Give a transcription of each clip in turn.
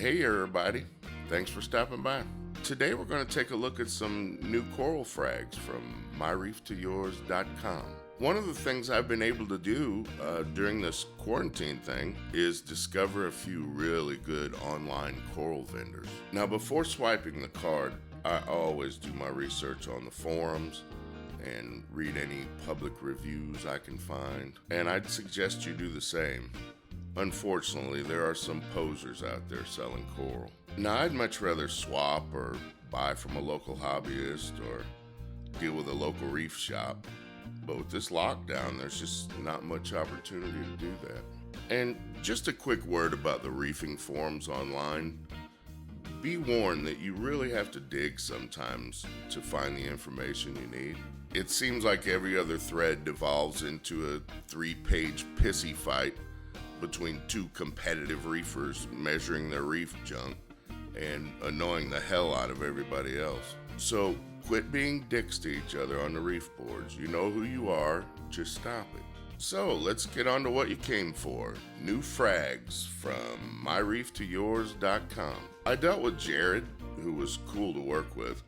Hey everybody, thanks for stopping by. Today we're going to take a look at some new coral frags from myreeftoyours.com. One of the things I've been able to do during this quarantine thing is discover a few really good online coral vendors. Now before swiping the card, I always do my research on the forums and read any public reviews I can find, and I'd suggest you do the same. Unfortunately, there are some posers out there selling coral. Now, I'd much rather swap or buy from a local hobbyist or deal with a local reef shop. But with this lockdown, there's just not much opportunity to do that. And just a quick word about the reefing forums online. Be warned that you really have to dig sometimes to find the information you need. It seems like every other thread devolves into a 3-page pissy fight between two competitive reefers measuring their reef junk and annoying the hell out of everybody else. So quit being dicks to each other on the reef boards. You know who you are, just stop it. So let's get on to what you came for. New frags from myreeftoyours.com. I dealt with Jared, who was cool to work with.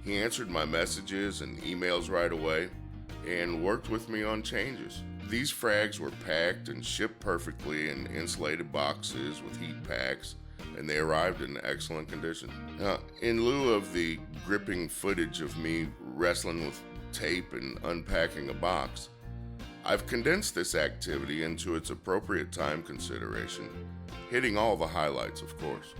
He answered my messages and emails right away and worked with me on changes. These frags were packed and shipped perfectly in insulated boxes with heat packs, and they arrived in excellent condition. Now, in lieu of the gripping footage of me wrestling with tape and unpacking a box, I've condensed this activity into its appropriate time consideration, hitting all the highlights, of course.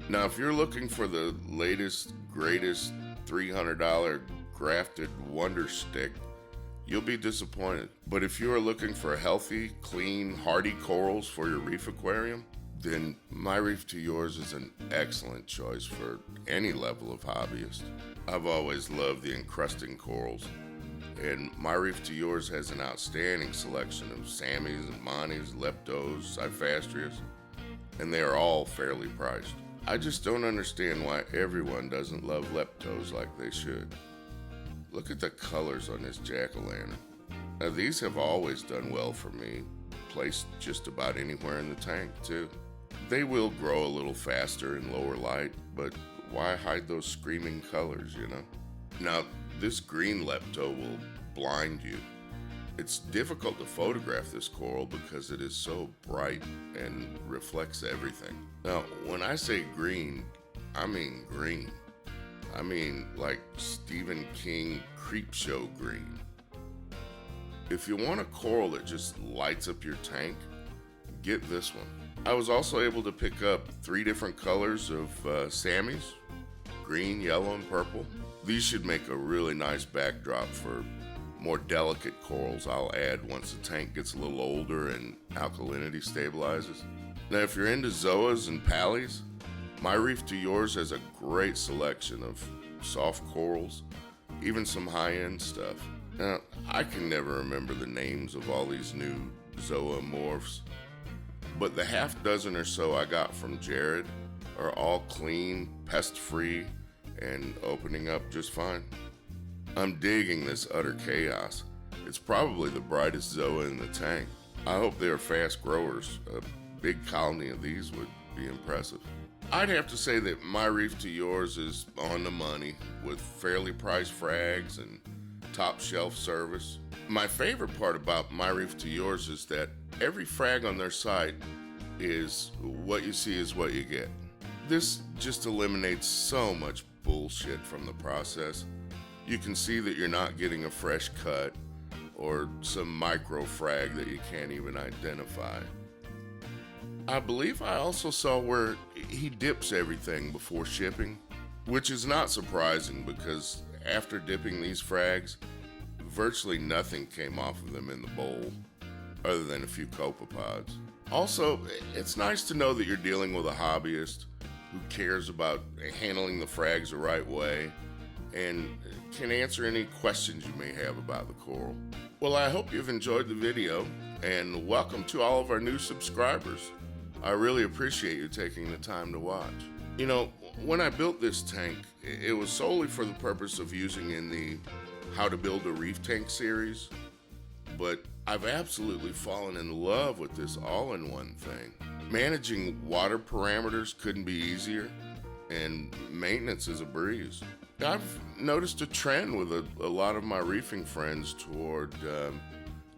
Now, if you're looking for the latest, greatest $300 grafted wonder stick, you'll be disappointed. But if you are looking for healthy, clean, hardy corals for your reef aquarium, then My Reef to Yours is an excellent choice for any level of hobbyist. I've always loved the encrusting corals, and My Reef to Yours has an outstanding selection of Sammys and Monties, Leptos, Cyphastrias, and they are all fairly priced. I just don't understand why everyone doesn't love Leptos like they should. Look at the colors on this jack-o'-lantern. Now these have always done well for me, placed just about anywhere in the tank too. They will grow a little faster in lower light, but why hide those screaming colors, you know? Now this green Lepto will blind you. It's difficult to photograph this coral because it is so bright and reflects everything. Now when I say green, I mean green. I mean like Stephen King Creepshow green. If you want a coral that just lights up your tank, get this one. I was also able to pick up 3 different colors of Sammys, green, yellow, and purple. These should make a really nice backdrop for more delicate corals I'll add once the tank gets a little older and alkalinity stabilizes. Now if you're into zoas and pallies, My Reef to Yours has a great selection of soft corals, even some high-end stuff. Now, I can never remember the names of all these new zoomorphs, but the half dozen or so I got from Jared are all clean, pest-free, and opening up just fine. I'm digging this utter chaos. It's probably the brightest zoa in the tank. I hope they are fast growers. A big colony of these would be impressive. I'd have to say that My Reef to Yours is on the money with fairly priced frags and top shelf service. My favorite part about My Reef to Yours is that every frag on their site is what you see is what you get. This just eliminates so much bullshit from the process. You can see that you're not getting a fresh cut or some micro frag that you can't even identify. I believe I also saw where he dips everything before shipping, which is not surprising because after dipping these frags, virtually nothing came off of them in the bowl, other than a few copepods. Also, it's nice to know that you're dealing with a hobbyist who cares about handling the frags the right way and can answer any questions you may have about the coral. Well, I hope you've enjoyed the video, and welcome to all of our new subscribers. I really appreciate you taking the time to watch. You know, when I built this tank, it was solely for the purpose of using in the How to Build a Reef Tank series, but I've absolutely fallen in love with this all-in-one thing. Managing water parameters couldn't be easier, and maintenance is a breeze. I've noticed a trend with a lot of my reefing friends toward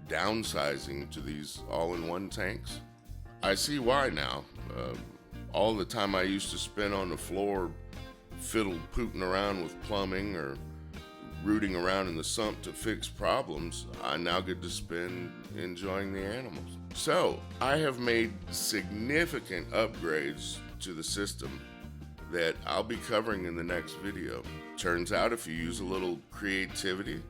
downsizing to these all-in-one tanks. I see why now. All the time I used to spend on the floor pooting around with plumbing or rooting around in the sump to fix problems, I now get to spend enjoying the animals. So I have made significant upgrades to the system that I'll be covering in the next video. Turns out if you use a little creativity,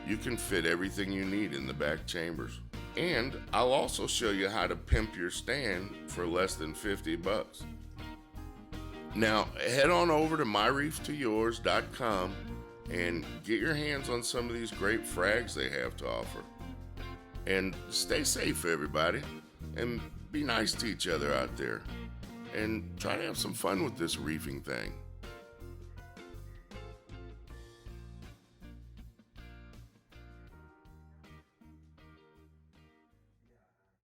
you can fit everything you need in the back chambers. And I'll also show you how to pimp your stand for less than 50 bucks. Now, head on over to myreeftoyours.com and get your hands on some of these great frags they have to offer. And stay safe, everybody, and be nice to each other out there. And try to have some fun with this reefing thing.